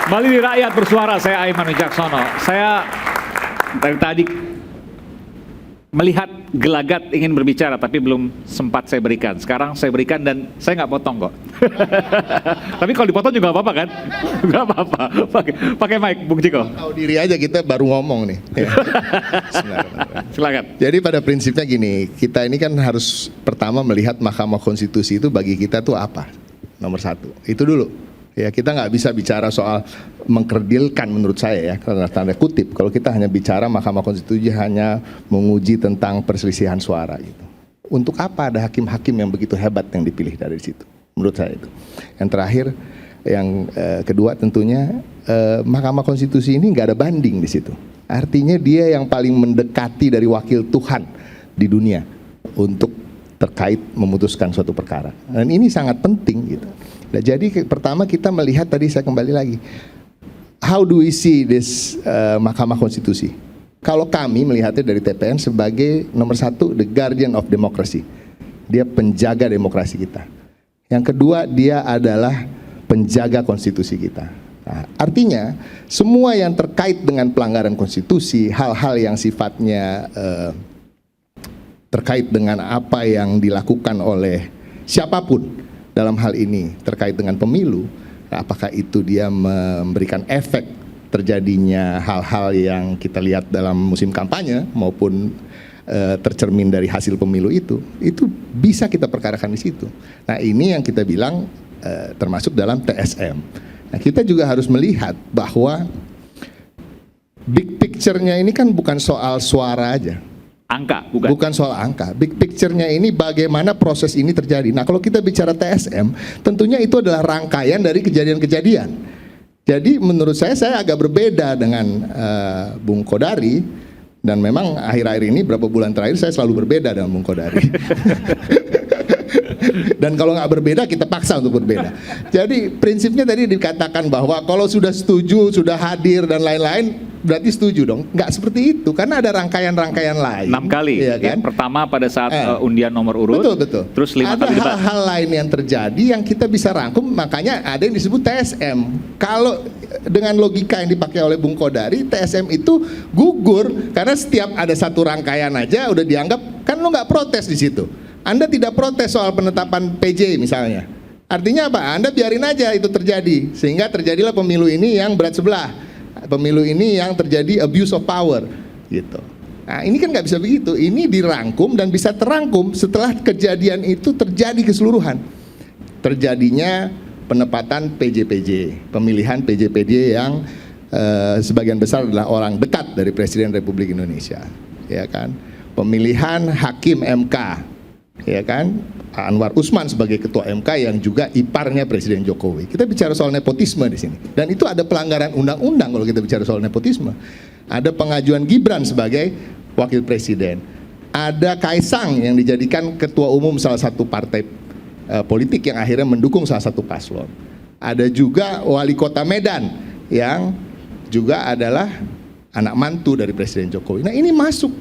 Kembali di Rakyat Bersuara, saya Aiman Wicaksono. Saya dari tadi melihat gelagat ingin berbicara, tapi belum sempat saya berikan. Sekarang saya berikan dan saya nggak potong kok. Tapi kalau dipotong juga nggak apa-apa kan? Nggak apa-apa. Pakai mic, Bung Ciko. Tahu diri aja kita baru ngomong nih. Silakan. Jadi pada prinsipnya gini, kita ini kan harus pertama melihat Mahkamah Konstitusi itu bagi kita tuh apa? Nomor satu, itu dulu. Ya, kita nggak bisa bicara soal mengkerdilkan menurut saya ya, karena tanda kutip. Kalau kita hanya bicara Mahkamah Konstitusi hanya menguji tentang perselisihan suara gitu. Untuk apa ada hakim-hakim yang begitu hebat yang dipilih dari situ? Menurut saya itu. Yang terakhir, yang kedua tentunya Mahkamah Konstitusi ini nggak ada banding di situ. Artinya dia yang paling mendekati dari wakil Tuhan di dunia untuk terkait memutuskan suatu perkara. Dan ini sangat penting gitu. Nah, jadi pertama kita melihat tadi saya kembali lagi, how do we see this Mahkamah Konstitusi? Kalau kami melihatnya dari TPN sebagai nomor satu, the guardian of democracy. Dia penjaga demokrasi kita. Yang kedua, dia adalah penjaga konstitusi kita. Nah, artinya semua yang terkait dengan pelanggaran konstitusi, hal-hal yang sifatnya terkait dengan apa yang dilakukan oleh siapapun dalam hal ini terkait dengan pemilu, apakah itu dia memberikan efek terjadinya hal-hal yang kita lihat dalam musim kampanye maupun tercermin dari hasil pemilu itu bisa kita perkarakan di situ. Nah, ini yang kita bilang termasuk dalam TSM. Nah, kita juga harus melihat bahwa big picture-nya ini kan bukan soal suara aja. Angka, bukan? Bukan soal angka. Big picture-nya ini bagaimana proses ini terjadi. Nah, kalau kita bicara TSM, tentunya itu adalah rangkaian dari kejadian-kejadian. Jadi menurut saya agak berbeda dengan Bung Kodari. Dan memang akhir-akhir ini beberapa bulan terakhir saya selalu berbeda dengan Bung Kodari. Dan kalau nggak berbeda kita paksa untuk berbeda. Jadi prinsipnya tadi dikatakan bahwa kalau sudah setuju, sudah hadir dan lain-lain, berarti setuju dong. Nggak seperti itu, karena ada rangkaian-rangkaian lain. 6 kali, ya kan? Ya, pertama pada saat undian nomor urut, betul. terus 5 ada kali debat. hal-hal lain yang terjadi yang kita bisa rangkum, makanya ada yang disebut TSM. Kalau dengan logika yang dipakai oleh Bung Kodari, TSM itu gugur karena setiap ada satu rangkaian aja udah dianggap, kan lo nggak protes di situ. Anda tidak protes soal penetapan PJ misalnya. Artinya apa? Anda biarin aja itu terjadi, sehingga terjadilah pemilu ini yang berat sebelah. Pemilu ini yang terjadi abuse of power gitu. Nah, ini kan nggak bisa begitu. Ini dirangkum dan bisa terangkum setelah kejadian itu terjadi keseluruhan. Terjadinya penempatan PJ-PJ, pemilihan PJ-PJ yang sebagian besar adalah orang dekat dari Presiden Republik Indonesia, ya kan? Pemilihan hakim MK, ya kan? Anwar Usman sebagai ketua MK yang juga iparnya Presiden Jokowi. Kita bicara soal nepotisme di sini. Dan itu ada pelanggaran undang-undang kalau kita bicara soal nepotisme. Ada pengajuan Gibran sebagai wakil presiden. Ada Kaisang yang dijadikan ketua umum salah satu partai politik yang akhirnya mendukung salah satu paslon. Ada juga wali kota Medan yang juga adalah anak mantu dari Presiden Jokowi. Nah, ini masuk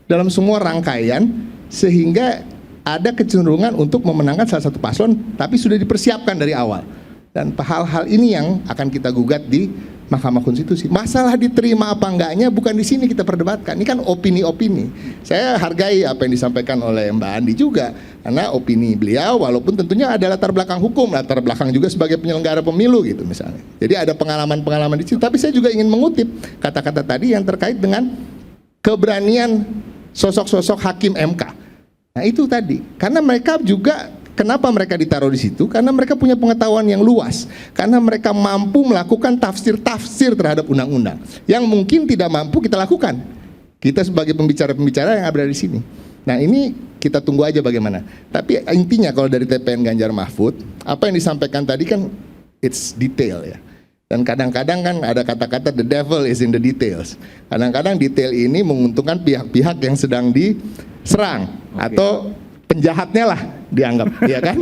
dalam semua rangkaian sehingga ada kecenderungan untuk memenangkan salah satu paslon, tapi sudah dipersiapkan dari awal. Dan hal-hal ini yang akan kita gugat di Mahkamah Konstitusi. Masalah diterima apa enggaknya bukan di sini kita perdebatkan. Ini kan opini-opini. Saya hargai apa yang disampaikan oleh Mbak Andi juga, karena opini beliau walaupun tentunya ada latar belakang hukum, latar belakang juga sebagai penyelenggara pemilu gitu misalnya. Jadi ada pengalaman-pengalaman di situ. Tapi saya juga ingin mengutip kata-kata tadi yang terkait dengan keberanian sosok-sosok hakim MK. Nah, itu tadi, karena mereka juga, kenapa mereka ditaruh di situ? Karena mereka punya pengetahuan yang luas, karena mereka mampu melakukan tafsir-tafsir terhadap undang-undang yang mungkin tidak mampu kita lakukan. Kita sebagai pembicara-pembicara yang ada di sini. Nah, ini kita tunggu aja bagaimana. Tapi intinya kalau dari TPN Ganjar Mahfud, apa yang disampaikan tadi kan it's detail ya. Dan kadang-kadang kan ada kata-kata the devil is in the details. Kadang-kadang detail ini menguntungkan pihak-pihak yang sedang diserang, atau penjahatnya lah dianggap, ya kan?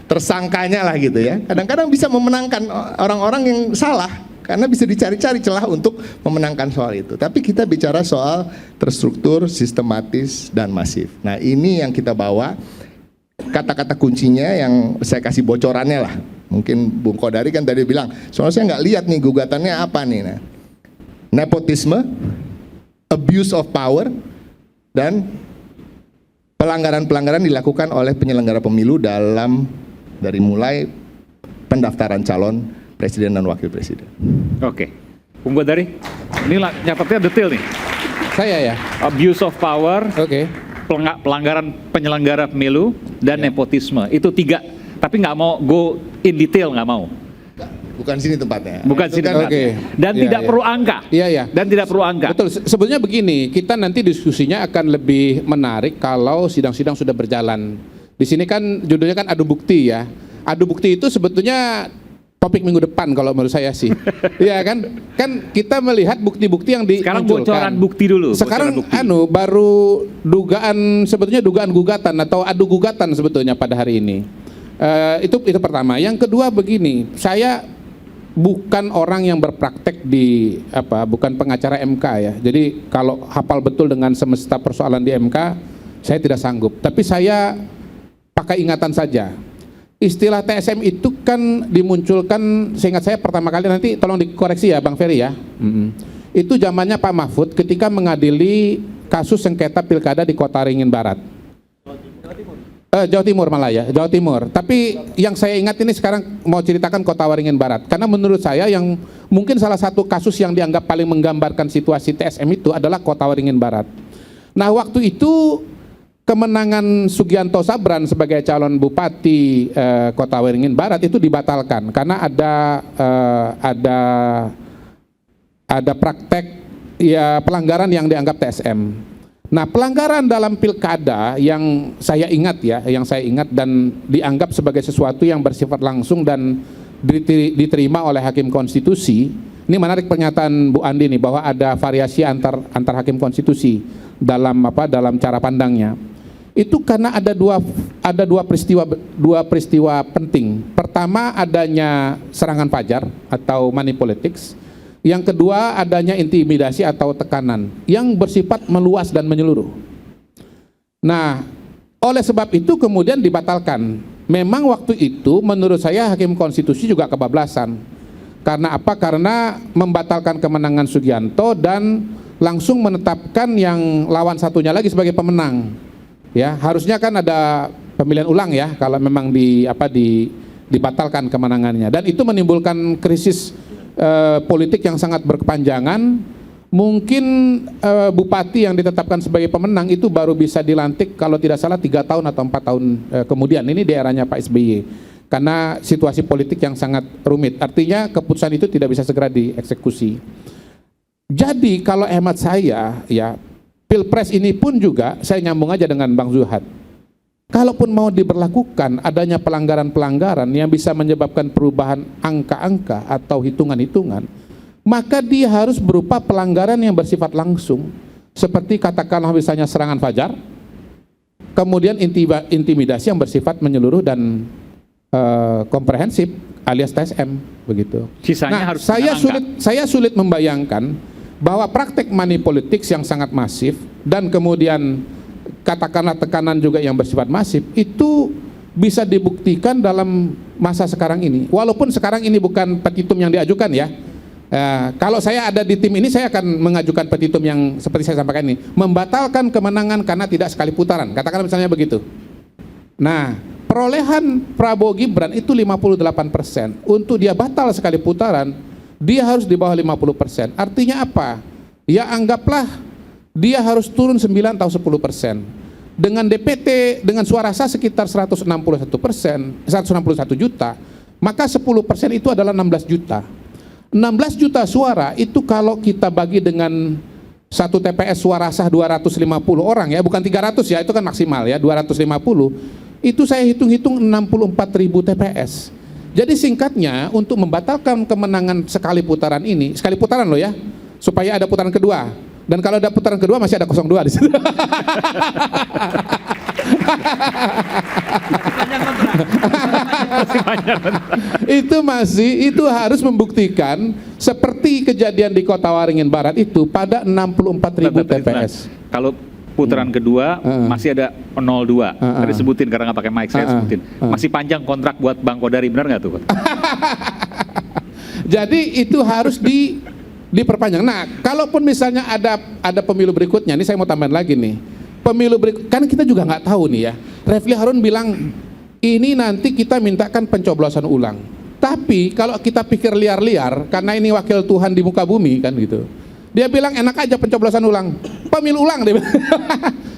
Tersangkanya lah gitu ya. Kadang-kadang bisa memenangkan orang-orang yang salah karena bisa dicari-cari celah untuk memenangkan soal itu. Tapi kita bicara soal terstruktur, sistematis dan masif. Nah, ini yang kita bawa kata-kata kuncinya yang saya kasih bocorannya lah. Mungkin Bung Kodari kan tadi bilang, soalnya saya nggak lihat nih gugatannya apa nih. Nah, nepotisme, abuse of power, dan pelanggaran-pelanggaran dilakukan oleh penyelenggara pemilu dari mulai pendaftaran calon presiden dan wakil presiden. Oke, Bung Kodari, ini nyatetnya detail nih. Saya ya. Abuse of power, Oke. pelanggaran penyelenggara pemilu, dan nepotisme. Itu 3. Tapi nggak mau go in detail, nggak mau. Bukan sini tempatnya. Bukan Itu sini kan- tempatnya. Oke. Dan Iya, tidak iya. perlu angka. Iya, iya. Dan tidak perlu angka. Betul. Sebetulnya begini, kita nanti diskusinya akan lebih menarik kalau sidang-sidang sudah berjalan. Di sini kan judulnya kan adu bukti ya. Adu bukti itu sebetulnya topik minggu depan kalau menurut saya sih. Iya kan? Kan kita melihat bukti-bukti yang Sekarang dimunculkan. bocoran bukti dulu. Sekarang bocoran bukti. baru sebetulnya dugaan gugatan atau adu gugatan sebetulnya pada hari ini. Itu pertama. Yang kedua begini, saya bukan orang yang berpraktek bukan pengacara MK ya. Jadi kalau hafal betul dengan semesta persoalan di MK, saya tidak sanggup. Tapi saya pakai ingatan saja. Istilah TSM itu kan dimunculkan, seingat saya pertama kali, nanti tolong dikoreksi ya Bang Ferry ya. Itu zamannya Pak Mahfud ketika mengadili kasus sengketa pilkada di Kota Waringin Barat. Jawa Timur malah ya, Jawa Timur. Tapi yang saya ingat ini sekarang mau ceritakan Kota Waringin Barat. Karena menurut saya yang mungkin salah satu kasus yang dianggap paling menggambarkan situasi TSM itu adalah Kota Waringin Barat. Nah waktu itu kemenangan Sugianto Sabran sebagai calon bupati Kota Waringin Barat itu dibatalkan karena ada praktek ya pelanggaran yang dianggap TSM. Nah, pelanggaran dalam pilkada yang saya ingat dan dianggap sebagai sesuatu yang bersifat langsung dan diterima oleh hakim konstitusi. Ini menarik pernyataan Bu Andi nih bahwa ada variasi antar hakim konstitusi dalam cara pandangnya. Itu karena ada dua peristiwa penting. Pertama adanya serangan fajar atau money politics. Yang kedua adanya intimidasi atau tekanan yang bersifat meluas dan menyeluruh. Nah, oleh sebab itu kemudian dibatalkan. Memang waktu itu menurut saya hakim konstitusi juga kebablasan. Karena apa? Karena membatalkan kemenangan Sugianto dan langsung menetapkan yang lawan satunya lagi sebagai pemenang. Ya, harusnya kan ada pemilihan ulang ya kalau memang dibatalkan kemenangannya. Dan itu menimbulkan krisis politik yang sangat berkepanjangan. Mungkin bupati yang ditetapkan sebagai pemenang itu baru bisa dilantik kalau tidak salah 3 tahun atau 4 tahun kemudian. Ini di eranya Pak SBY karena situasi politik yang sangat rumit. Artinya keputusan itu tidak bisa segera dieksekusi. Jadi kalau hemat saya ya, Pilpres ini pun juga saya nyambung aja dengan Bang Zuhad. Kalaupun mau diberlakukan adanya pelanggaran-pelanggaran yang bisa menyebabkan perubahan angka-angka atau hitungan-hitungan, maka dia harus berupa pelanggaran yang bersifat langsung, seperti katakanlah misalnya serangan fajar, kemudian intimidasi yang bersifat menyeluruh dan komprehensif alias TSM begitu. Sisanya Nah, harus saya sulit membayangkan bahwa praktek money politics yang sangat masif dan kemudian katakanlah tekanan juga yang bersifat masif itu bisa dibuktikan dalam masa sekarang ini. Walaupun sekarang ini bukan petitum yang diajukan ya. Kalau saya ada di tim ini saya akan mengajukan petitum yang seperti saya sampaikan ini, membatalkan kemenangan karena tidak sekali putaran. Katakanlah misalnya begitu. Nah, perolehan Prabowo Gibran itu 58%. Untuk dia batal sekali putaran, dia harus di bawah 50%. Artinya apa? Ya anggaplah dia harus turun 9 atau 10%. Dengan DPT, dengan suara sah sekitar 161 juta, maka 10% itu adalah 16 juta. 16 juta suara itu kalau kita bagi dengan satu TPS suara sah 250 orang ya, bukan 300 ya, itu kan maksimal ya, 250. Itu saya hitung-hitung 64.000 TPS. Jadi singkatnya untuk membatalkan kemenangan sekali putaran ini, sekali putaran loh ya, supaya ada putaran kedua. Dan kalau ada putaran kedua masih ada 02 di situ. Itu harus membuktikan seperti kejadian di Kota Waringin Barat itu pada 64.000 TPS. Kalau putaran kedua masih ada 02. Tadi sebutin karena nggak pakai mic, saya sebutin. Masih panjang kontrak buat Bang Kodari, benar nggak tuh, Pak? Jadi itu harus diperpanjang. Nah, kalaupun misalnya ada pemilu berikutnya, ini saya mau tambahin lagi nih. Pemilu berikut, kan kita juga nggak tahu nih ya. Refli Harun bilang ini nanti kita mintakan pencoblosan ulang. Tapi kalau kita pikir liar-liar, karena ini wakil Tuhan di muka bumi kan gitu. Dia bilang enak aja pencoblosan ulang, pemilu ulang dia.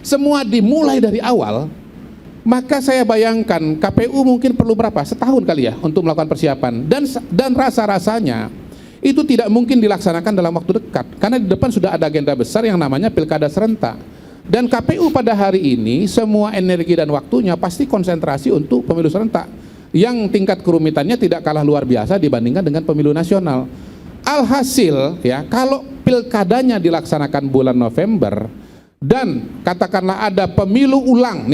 Semua dimulai dari awal. Maka saya bayangkan KPU mungkin perlu berapa? Setahun kali ya untuk melakukan persiapan. Dan rasa-rasanya itu tidak mungkin dilaksanakan dalam waktu dekat. Karena di depan sudah ada agenda besar yang namanya pilkada serentak. Dan KPU pada hari ini semua energi dan waktunya pasti konsentrasi untuk pemilu serentak. Yang tingkat kerumitannya tidak kalah luar biasa dibandingkan dengan pemilu nasional. Alhasil ya, kalau pilkadanya dilaksanakan bulan November dan katakanlah ada pemilu ulang,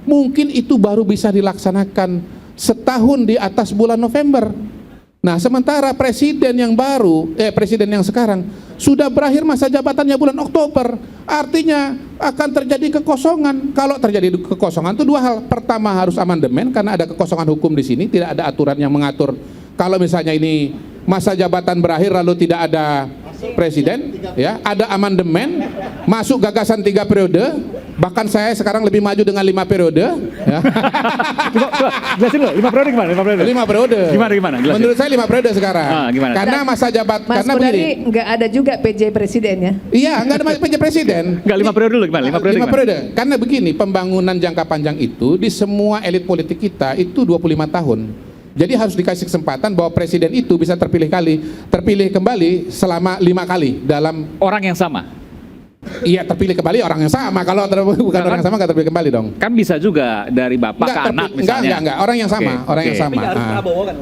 mungkin itu baru bisa dilaksanakan setahun di atas bulan November. Nah, sementara presiden yang sekarang sudah berakhir masa jabatannya bulan Oktober, artinya akan terjadi kekosongan. Kalau terjadi kekosongan itu dua hal. Pertama harus amandemen karena ada kekosongan hukum di sini, tidak ada aturan yang mengatur kalau misalnya ini masa jabatan berakhir lalu tidak ada presiden, ya, ada amandemen, masuk gagasan 3 periode, bahkan saya sekarang lebih maju dengan 5 periode. Ya. Jelasin lo, 5 periode gimana? 5 periode? 5 periode. Gimana? Jelasin. Menurut saya 5 periode sekarang. Gimana? Karena masa jabatan, Mas karena Kodari begini. nggak ada juga PJ presiden ya? Iya, nggak ada PJ presiden. Enggak, 5 periode dulu gimana? 5 periode 5 gimana? periode. Karena begini, pembangunan jangka panjang itu di semua elit politik kita itu 25 tahun. Jadi harus dikasih kesempatan bahwa presiden itu bisa terpilih kembali selama 5 kali dalam Orang yang sama. Iya, terpilih kembali orang yang sama. Kalau bukan orang yang sama nggak terpilih kembali dong. Kan bisa juga dari bapak ke anak misalnya. Enggak, orang yang sama, Oke, orang oke. yang sama. Tapi nggak harus Prabowo kan?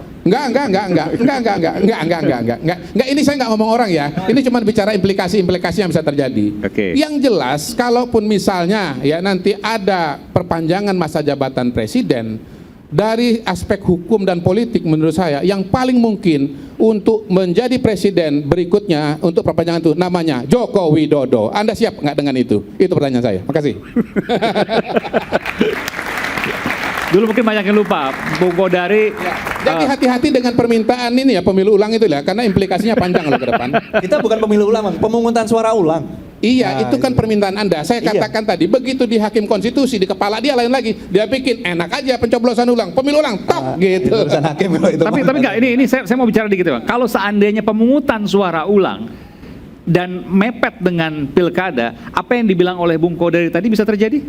Enggak, ini saya nggak ngomong orang ya. Ini cuma bicara implikasi-implikasi yang bisa terjadi. Oke. Yang jelas, kalaupun misalnya ya nanti ada perpanjangan masa jabatan presiden, dari aspek hukum dan politik menurut saya yang paling mungkin untuk menjadi presiden berikutnya untuk perpanjangan itu namanya Joko Widodo. Anda siap nggak dengan itu? Itu pertanyaan saya. Makasih. Dulu mungkin banyak yang lupa, Bung Kodari. Jadi hati-hati dengan permintaan ini ya pemilu ulang itu ya, karena implikasinya panjang loh ke depan. Kita bukan pemilu ulang, Bang. Pemungutan suara ulang. Iya, Nah, itu kan permintaan Anda. Saya Iya. katakan tadi, begitu di Hakim Konstitusi di kepala dia lain lagi. Dia bikin enak aja pencoblosan ulang, pemilu ulang, tok gitu. Itu urusan hakim kalau itu. Tapi enggak, ini saya mau bicara dikit ya, Bang. Kalau seandainya pemungutan suara ulang dan mepet dengan pilkada, apa yang dibilang oleh Bung Kodari tadi bisa terjadi?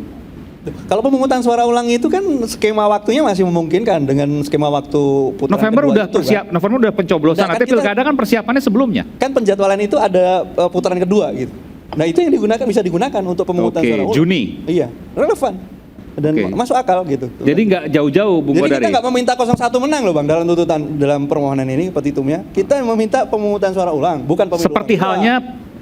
Kalau pemungutan suara ulang itu kan skema waktunya masih memungkinkan dengan skema waktu putaran November kedua udah itu, November udah pencoblosan, Nah, kan artinya kita- pilkada kan persiapannya sebelumnya. Kan penjadwalan itu ada putaran kedua gitu. Nah, itu yang bisa digunakan untuk pemungutan Oke, suara ulang. Juni. Iya, relevan. Dan Oke. masuk akal gitu. Jadi nggak jauh-jauh Bung Jadi Kodari. kita nggak meminta 01 menang loh Bang dalam tuntutan dalam permohonan ini petitumnya. Kita meminta pemungutan suara ulang, bukan pemilu Seperti ulang. halnya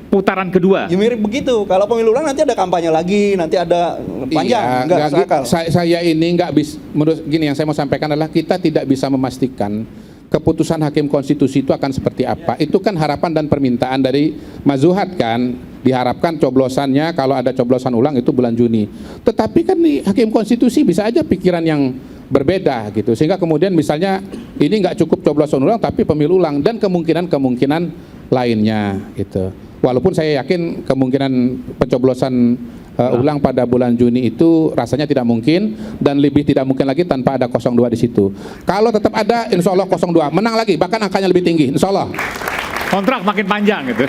putaran kedua. Ya mirip begitu. Kalau pemilu ulang nanti ada kampanye lagi, nanti ada panjang, Iya, enggak masuk akal. saya ini nggak bisa, menurut gini yang saya mau sampaikan adalah kita tidak bisa memastikan keputusan Hakim Konstitusi itu akan seperti apa. Itu kan harapan dan permintaan dari Mas Zuhad kan, diharapkan coblosannya kalau ada coblosan ulang itu bulan Juni. Tetapi kan di Hakim Konstitusi bisa aja pikiran yang berbeda gitu, sehingga kemudian misalnya ini nggak cukup coblosan ulang tapi pemilu ulang dan kemungkinan lainnya gitu. Walaupun saya yakin kemungkinan pencoblosan ulang pada bulan Juni itu rasanya tidak mungkin dan lebih tidak mungkin lagi tanpa ada 02 di situ. Kalau tetap ada, insya Allah 02 menang lagi, bahkan angkanya lebih tinggi, insya Allah. Kontrak makin panjang gitu.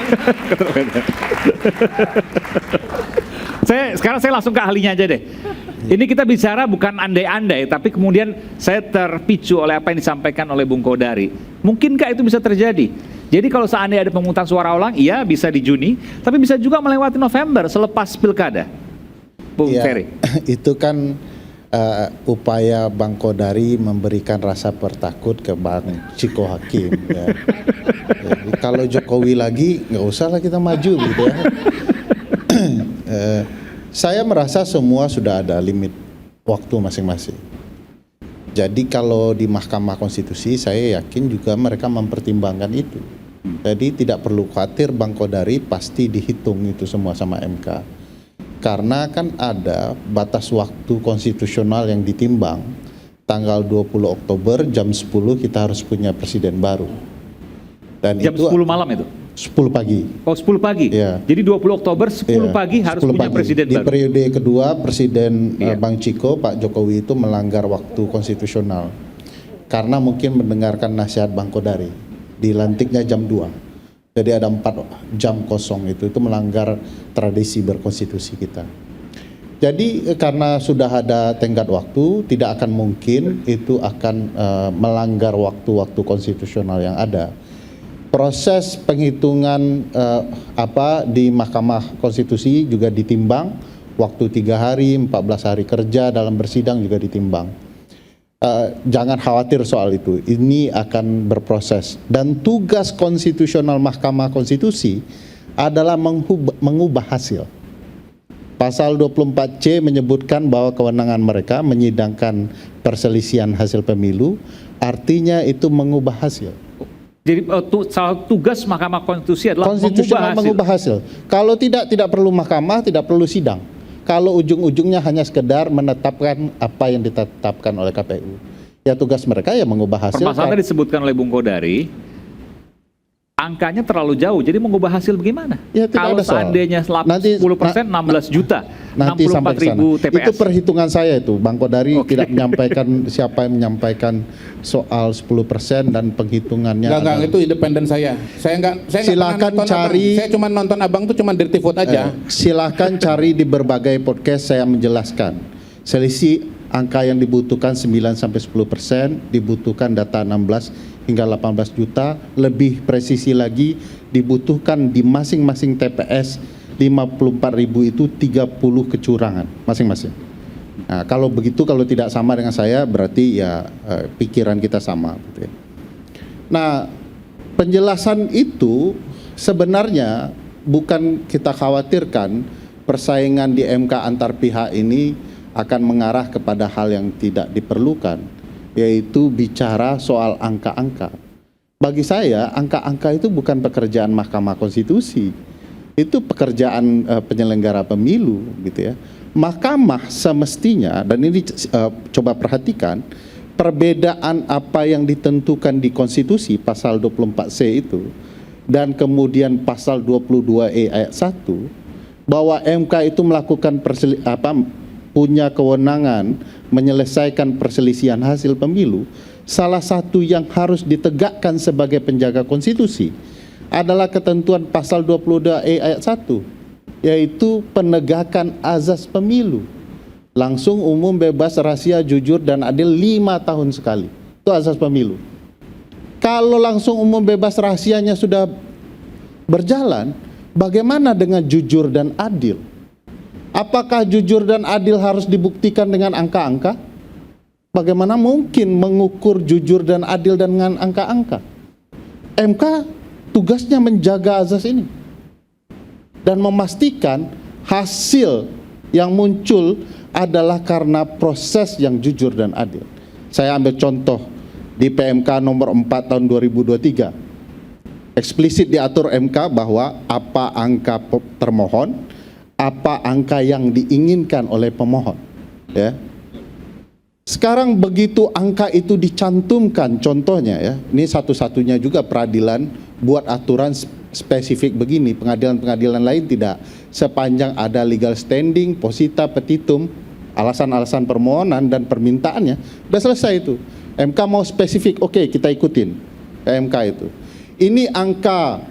Sekarang saya langsung ke ahlinya aja deh. Ini kita bicara bukan andai-andai, tapi kemudian saya terpicu oleh apa yang disampaikan oleh Bung Kodari. Mungkinkah itu bisa terjadi? Jadi kalau seandainya ada pemungutan suara ulang, iya bisa di Juni, tapi bisa juga melewati November selepas pilkada. Bung Ya, Ferry. itu kan upaya Bang Kodari memberikan rasa pertakut ke Bang Ciko Hakim. Ya. Jadi, kalau Jokowi lagi nggak usah lah kita maju gitu ya. Saya merasa semua sudah ada limit waktu masing-masing. Jadi kalau di Mahkamah Konstitusi saya yakin juga mereka mempertimbangkan itu. Jadi tidak perlu khawatir Bang Kodari pasti dihitung itu semua sama MK. karena kan ada batas waktu konstitusional yang ditimbang. Tanggal 20 Oktober jam 10 kita harus punya presiden baru. Dan Jam itu 10 malam itu? 10 pagi. Oh 10 pagi? Iya. Jadi 20 Oktober 10 Iya, pagi harus 10 punya pagi. presiden Di baru? periode kedua Presiden Iya. Bang Ciko, Pak Jokowi itu melanggar waktu konstitusional. Karena mungkin mendengarkan nasihat Bang Kodari. Dilantiknya jam 2. Jadi ada 4 jam kosong itu melanggar tradisi berkonstitusi kita. Jadi karena sudah ada tenggat waktu, tidak akan mungkin itu akan melanggar waktu-waktu konstitusional yang ada. Proses penghitungan di Mahkamah Konstitusi juga ditimbang, waktu 3 hari, 14 hari kerja dalam bersidang juga ditimbang. Jangan khawatir soal itu, ini akan berproses. Dan tugas konstitusional Mahkamah Konstitusi adalah mengubah hasil. Pasal 24C menyebutkan bahwa kewenangan mereka menyidangkan perselisihan hasil pemilu, artinya itu mengubah hasil. Jadi salah tugas Mahkamah Konstitusi adalah Mengubah hasil. Kalau tidak perlu mahkamah, tidak perlu sidang. Kalau ujung-ujungnya hanya sekedar menetapkan apa yang ditetapkan oleh KPU. Ya tugas mereka ya mengubah hasil. Permasalahan disebutkan oleh Bung Kodari, angkanya terlalu jauh, jadi mengubah hasil bagaimana? Ya, tidak Kalau ada soal. seandainya 10% 16 juta, Nanti sampai ke sana. 64.000 TPS. Itu perhitungan saya itu, Bang Kodari tidak menyampaikan siapa yang menyampaikan soal 10% dan penghitungannya. Enggak, itu independen saya. Saya enggak Silakan pernah nonton cari. Abang. Saya cuma nonton Abang tuh cuma Dirty Vote aja. Silakan cari di berbagai podcast saya menjelaskan. Selisih angka yang dibutuhkan 9 sampai 10%, dibutuhkan data 16 hingga 18 juta, lebih presisi lagi dibutuhkan di masing-masing TPS 54.000 itu 30 kecurangan masing-masing. Nah, kalau begitu, kalau tidak sama dengan saya berarti ya pikiran kita sama gitu ya. Nah, penjelasan itu sebenarnya bukan kita khawatirkan persaingan di MK antar pihak ini akan mengarah kepada hal yang tidak diperlukan, yaitu bicara soal angka-angka. Bagi saya, angka-angka itu bukan pekerjaan Mahkamah Konstitusi, itu pekerjaan penyelenggara pemilu, gitu ya. Mahkamah semestinya, dan ini coba perhatikan, perbedaan apa yang ditentukan di konstitusi pasal 24C itu, dan kemudian pasal 22E ayat 1, bahwa MK itu melakukan punya kewenangan menyelesaikan perselisihan hasil pemilu, salah satu yang harus ditegakkan sebagai penjaga konstitusi adalah ketentuan pasal 22E ayat 1, yaitu penegakan azas pemilu. Langsung, umum, bebas, rahasia, jujur, dan adil 5 tahun sekali. Itu azas pemilu. Kalau langsung, umum, bebas, rahasianya sudah berjalan, bagaimana dengan jujur dan adil? Apakah jujur dan adil harus dibuktikan dengan angka-angka? Bagaimana mungkin mengukur jujur dan adil dengan angka-angka? MK tugasnya menjaga azas ini dan memastikan hasil yang muncul adalah karena proses yang jujur dan adil. Saya ambil contoh di PMK nomor 4 tahun 2023. Eksplisit diatur MK bahwa apa angka termohon, apa angka yang diinginkan oleh pemohon, ya. Sekarang begitu angka itu dicantumkan, contohnya ya, ini satu-satunya juga peradilan buat aturan spesifik begini, pengadilan-pengadilan lain tidak. Sepanjang ada legal standing, posita, petitum, alasan-alasan permohonan dan permintaannya, udah selesai itu. MK mau spesifik, oke, kita ikutin MK itu. Ini angka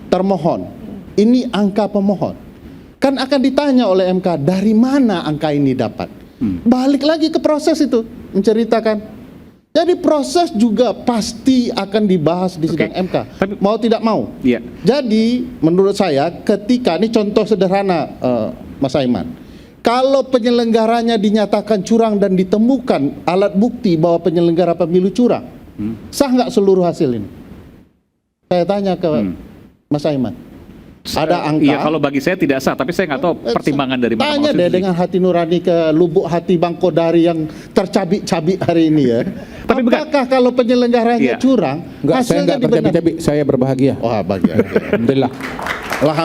termohon, ini angka pemohon. Kan akan ditanya oleh MK, dari mana angka ini dapat? Balik lagi ke proses itu, menceritakan. Jadi proses juga pasti akan dibahas di sidang MK, mau tidak mau. Iya. Jadi menurut saya, ketika, ini contoh sederhana Mas Aiman, kalau penyelenggaranya dinyatakan curang dan ditemukan alat bukti bahwa penyelenggara pemilu curang, sah nggak seluruh hasil ini? Saya tanya ke Mas Aiman. Ada angka. Iya, kalau bagi saya tidak sah, tapi saya nggak tahu pertimbangan dari Mahkamah Tanya deh Konstitusi. dengan hati nurani ke lubuk hati Bang Kodari yang tercabik-cabik hari ini ya. Tapi apakah kalau penyelenggaranya Iya. curang, Enggak, saya enggak tercabik-cabik, saya berbahagia. Oh, bahagia. Alhamdulillah.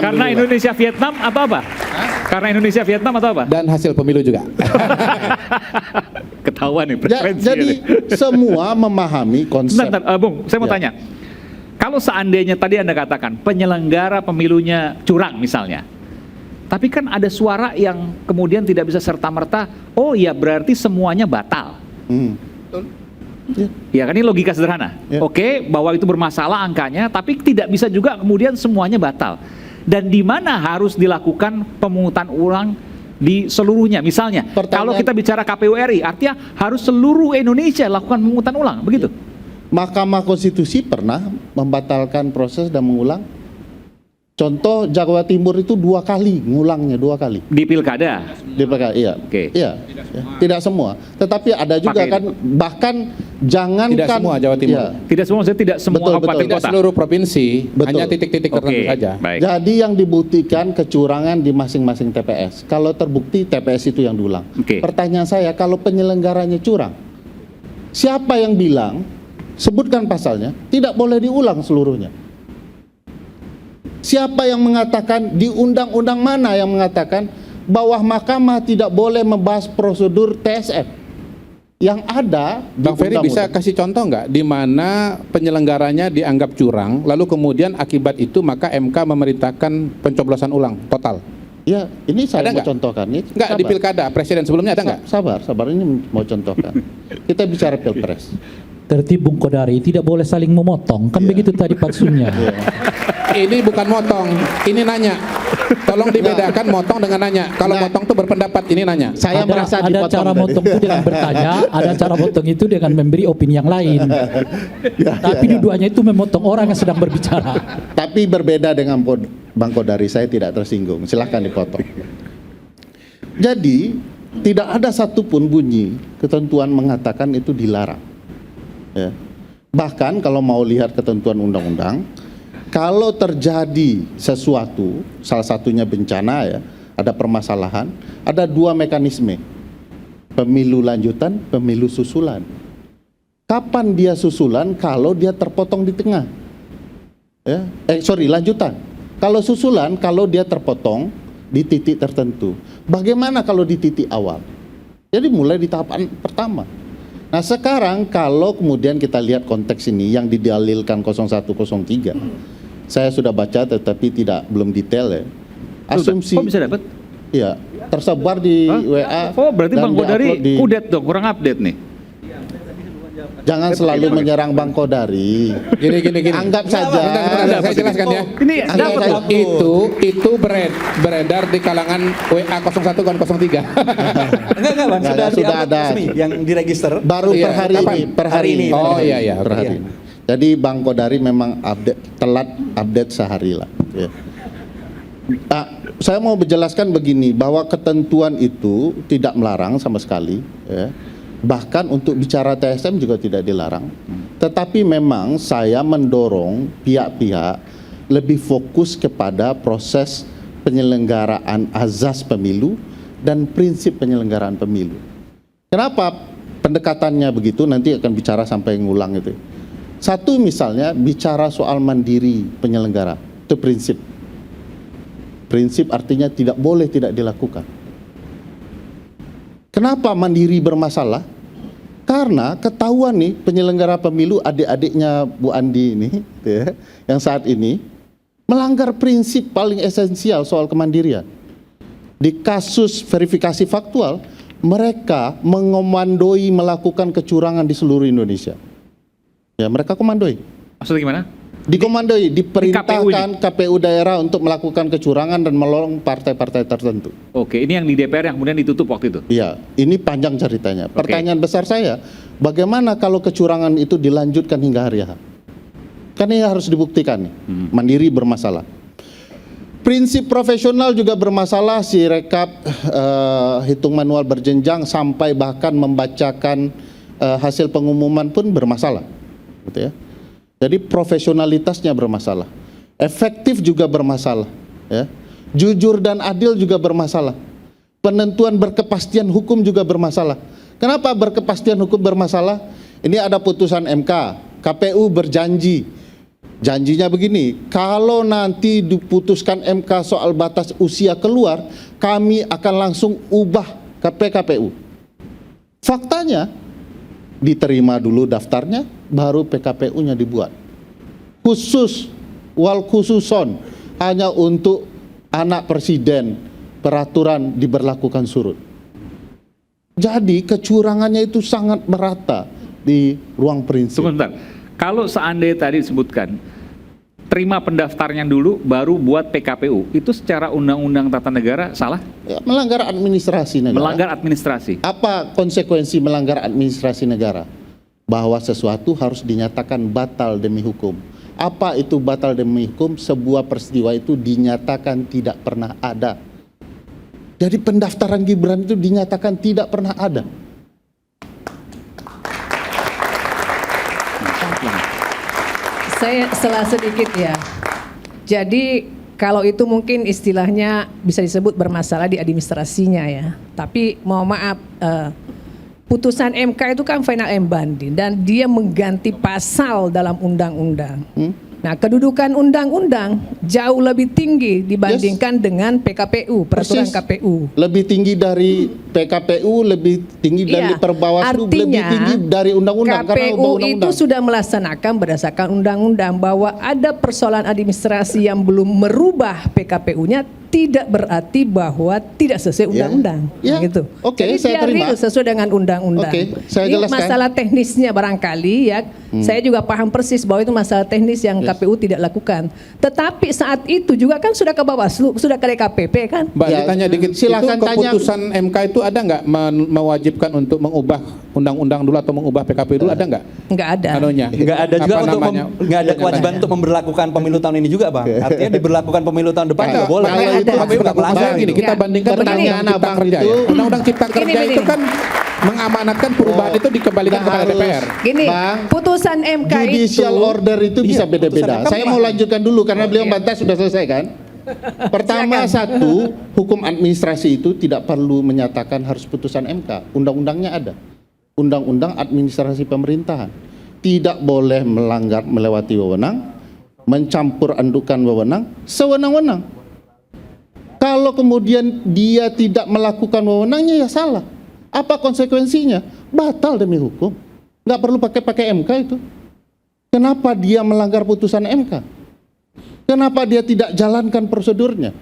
Karena Indonesia Vietnam atau apa? Karena Indonesia Vietnam atau apa? Dan hasil pemilu juga. Ketahuan nih preferensi. Jadi semua memahami konsep. Sebentar, Bung, saya mau Ya. tanya. Kalau seandainya tadi Anda katakan penyelenggara pemilunya curang misalnya, tapi kan ada suara yang kemudian tidak bisa serta-merta, oh ya berarti semuanya batal. Ya kan ini logika sederhana. Ya. Oke, bahwa itu bermasalah angkanya, tapi tidak bisa juga kemudian semuanya batal. Dan di mana harus dilakukan pemungutan ulang di seluruhnya? Misalnya, kalau kita bicara KPU RI, artinya harus seluruh Indonesia lakukan pemungutan ulang, begitu? Mahkamah Konstitusi pernah membatalkan proses dan mengulang. Contoh Jawa Timur itu 2 kali, ngulangnya 2 kali. Di pilkada. Di PKI, iya. Oke. Iya. Tidak semua. Tetapi ada juga Pakai kan, bahkan jangankan Tidak semua Jawa Timur. Iya. Tidak semua, maksudnya tidak semua Betul, kabupaten betul. Tidak kota. seluruh provinsi, Betul. hanya titik-titik tertentu Oke, saja. baik. Jadi yang dibuktikan kecurangan di masing-masing TPS. Kalau terbukti TPS itu yang diulang. Oke. Pertanyaan saya, kalau penyelenggaranya curang, siapa yang bilang, sebutkan pasalnya, tidak boleh diulang seluruhnya? Siapa yang mengatakan, di undang-undang mana yang mengatakan bahwa mahkamah tidak boleh membahas prosedur TSM? Yang ada di Bang Ferry bisa undang-undang. kasih contoh nggak di mana penyelenggaranya dianggap curang, lalu kemudian akibat itu maka MK memerintahkan pencoblosan ulang total? Ya, ini saya Ada mau nggak? contohkan. Ini Nggak di sabar. pilkada presiden sebelumnya ada nggak? Sabar, ini mau contohkan. Kita bicara pilpres. Tertib Bung Kodari, tidak boleh saling memotong, kan begitu tadi patsunnya. Ini bukan motong, ini nanya. Tolong dibedakan motong dengan nanya. Kalau Nah. motong tuh berpendapat, ini nanya. Saya merasa ada dipotong cara tadi. motong itu dengan bertanya, ada cara motong itu dengan memberi opini yang lain. Tapi dua-duanya itu memotong orang yang sedang berbicara. Tapi berbeda dengan Bang Kodari, saya tidak tersinggung. Silahkan dipotong. Jadi tidak ada satupun bunyi ketentuan mengatakan itu dilarang. Ya. Bahkan kalau mau lihat ketentuan undang-undang, kalau terjadi sesuatu, salah satunya bencana ya, ada permasalahan, ada 2 mekanisme. Pemilu lanjutan, pemilu susulan. Kapan dia susulan? Kalau dia terpotong di tengah. Ya. Lanjutan. Kalau susulan, kalau dia terpotong di titik tertentu. Bagaimana kalau di titik awal? Jadi mulai di tahapan pertama. Nah sekarang kalau kemudian kita lihat konteks ini yang didalilkan 0103, saya sudah baca tetapi belum detail ya. Asumsi, Kok bisa dapat? ya tersebar di Hah? WA. Oh berarti dan Bang Kodari diupload di- kudet dong, kurang update nih. Jangan selalu menyerang Bang Kodari. Gini. Anggap saja. Bentar, saya jelaskan ya. Ini Anggap dapat saja. loh. Itu beredar di kalangan WA 01 dan 03. Enggak Bang, Enggak, sudah sudah di-upload ada. resmi yang diregister. Baru Iya, per hari kapan? ini, per hari ini. Oh iya, Per hari Iya. ini. Jadi Bang Kodari memang telat update sehari lah. Ya. Nah, saya mau menjelaskan begini bahwa ketentuan itu tidak melarang sama sekali. Ya. Bahkan untuk bicara TSM juga tidak dilarang. Tetapi memang saya mendorong pihak-pihak lebih fokus kepada proses penyelenggaraan azas pemilu dan prinsip penyelenggaraan pemilu. Kenapa pendekatannya begitu? Nanti akan bicara sampai ngulang itu. Satu misalnya bicara soal mandiri penyelenggara, itu prinsip. Prinsip artinya tidak boleh tidak dilakukan. Kenapa mandiri bermasalah? Karena ketahuan nih penyelenggara pemilu adik-adiknya Bu Andi ini, ya, yang saat ini melanggar prinsip paling esensial soal kemandirian. Di kasus verifikasi faktual, mereka mengomandoi melakukan kecurangan di seluruh Indonesia. Ya, mereka komandoi. Maksudnya gimana? Dikomandoi, diperintahkan KPU daerah untuk melakukan kecurangan dan melolong partai-partai tertentu. Oke, ini yang di DPR yang kemudian ditutup waktu itu. Iya, ini panjang ceritanya. Oke. Pertanyaan besar saya, bagaimana kalau kecurangan itu dilanjutkan hingga hari H? Kan ini harus dibuktikan nih, mandiri bermasalah. Prinsip profesional juga bermasalah, si rekap hitung manual berjenjang sampai bahkan membacakan hasil pengumuman pun bermasalah, gitu ya. Jadi profesionalitasnya bermasalah, efektif juga bermasalah, ya. Jujur dan adil juga bermasalah. Penentuan berkepastian hukum juga bermasalah. Kenapa berkepastian hukum bermasalah? Ini ada putusan MK, KPU berjanji Janjinya begini, kalau nanti diputuskan MK soal batas usia keluar, kami akan langsung ubah ke PKPU. Faktanya, diterima dulu daftarnya, baru PKPU-nya dibuat. Khusus, wal khususon, hanya untuk anak presiden, peraturan diberlakukan surut. Jadi kecurangannya itu sangat merata di ruang prinsip. Sebentar, kalau seandainya tadi disebutkan, terima pendaftarnya dulu, baru buat PKPU, itu secara undang-undang tata negara salah? Ya, melanggar administrasi negara. Melanggar administrasi. Apa konsekuensi melanggar administrasi negara? Bahwa sesuatu harus dinyatakan batal demi hukum. Apa itu batal demi hukum? Sebuah peristiwa itu dinyatakan tidak pernah ada. Jadi pendaftaran Gibran itu dinyatakan tidak pernah ada. Saya salah sedikit ya. Jadi kalau itu mungkin istilahnya bisa disebut bermasalah di administrasinya ya. Tapi mohon maaf, putusan MK itu kan final and binding dan dia mengganti pasal dalam undang-undang. Nah, kedudukan undang-undang jauh lebih tinggi dibandingkan dengan PKPU, peraturan Persis. KPU. Lebih tinggi dari PKPU, lebih tinggi dari Iya, Perbawaslu, lebih artinya tinggi dari undang-undang. Karena KPU itu undang-undang. sudah melaksanakan berdasarkan undang-undang bahwa ada persoalan administrasi yang belum merubah PKPU-nya tidak berarti bahwa tidak sesuai undang-undang. Ya. Gitu. Oke, Jadi saya biar terima. itu sesuai dengan undang-undang. Oke, saya Ini jelaskan. masalah teknisnya barangkali ya. Saya juga paham persis bahwa itu masalah teknis yang KPU tidak lakukan. Tetapi saat itu juga kan sudah ke Bawaslu, sudah ke DKPP kan. Mbak, Ya, ditanya dikit, silakan itu tanya. keputusan MK itu ada nggak mewajibkan untuk mengubah undang-undang dulu atau mengubah PKP dulu, ada nggak? Enggak ada. Anunya. Nggak ada juga Apa untuk namanya? nggak ada kewajiban untuk memberlakukan pemilu tahun ini juga, Bang. Artinya diberlakukan pemilu tahun depan nggak boleh. kalau itu KPU nggak melanggar. Maksudnya gini, kita Ya. bandingkan dengan Pertanyaan Undang-Undang Cipta Abang Kerja itu- ya. Undang-Undang Cipta Gini, Kerja gini. itu kan mengamanatkan perubahan itu dikembalikan kepada Nggak DPR. Gini, Bang, putusan MK Judicial itu order itu bisa Iya, beda-beda. putusan MK Saya mau lanjutkan dulu karena beliau bantah sudah selesai kan. Pertama, satu, hukum administrasi itu tidak perlu menyatakan harus putusan MK. Undang-undangnya ada. Undang-undang administrasi pemerintahan. Tidak boleh melanggar melewati wewenang, mencampur andukan wewenang, sewenang-wenang. Kalau kemudian dia tidak melakukan wewenangnya ya salah. Apa konsekuensinya? Batal demi hukum. Nggak perlu pakai MK itu. Kenapa dia melanggar putusan MK? Kenapa dia tidak jalankan prosedurnya?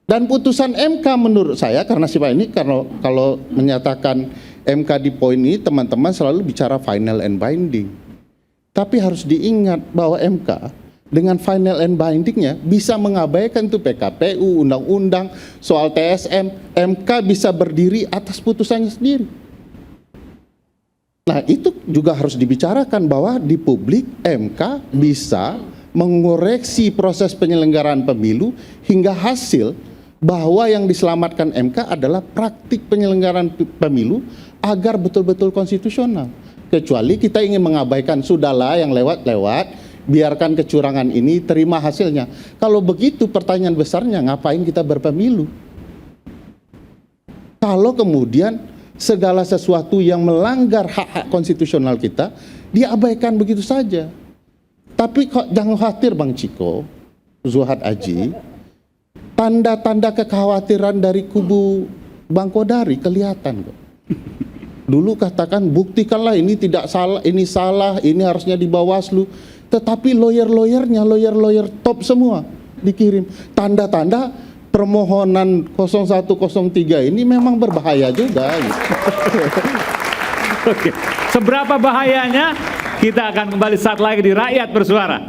Dan putusan MK menurut saya, karena sifat ini, karena kalau menyatakan MK di poin ini, teman-teman selalu bicara final and binding. Tapi harus diingat bahwa MK dengan final and bindingnya bisa mengabaikan tuh PKPU, undang-undang, soal TSM. MK bisa berdiri atas putusannya sendiri. Nah, itu juga harus dibicarakan bahwa di publik MK bisa mengoreksi proses penyelenggaraan pemilu hingga hasil bahwa yang diselamatkan MK adalah praktik penyelenggaraan pemilu agar betul-betul konstitusional. Kecuali kita ingin mengabaikan, sudahlah yang lewat-lewat, biarkan kecurangan ini, terima hasilnya. Kalau begitu pertanyaan besarnya, ngapain kita berpemilu? Kalau kemudian segala sesuatu yang melanggar hak-hak konstitusional kita diabaikan begitu saja. Tapi kok jangan khawatir Bang Ciko, Zuhad Aji, tanda-tanda kekhawatiran dari kubu Bang Kodari kelihatan kok. Dulu katakan buktikanlah ini tidak salah, ini harusnya di Bawaslu. Tetapi lawyer-lawyernya, lawyer top semua dikirim. Tanda-tanda permohonan 0103 ini memang berbahaya juga. Oke. Seberapa bahayanya? Kita akan kembali saat lagi di Rakyat Bersuara.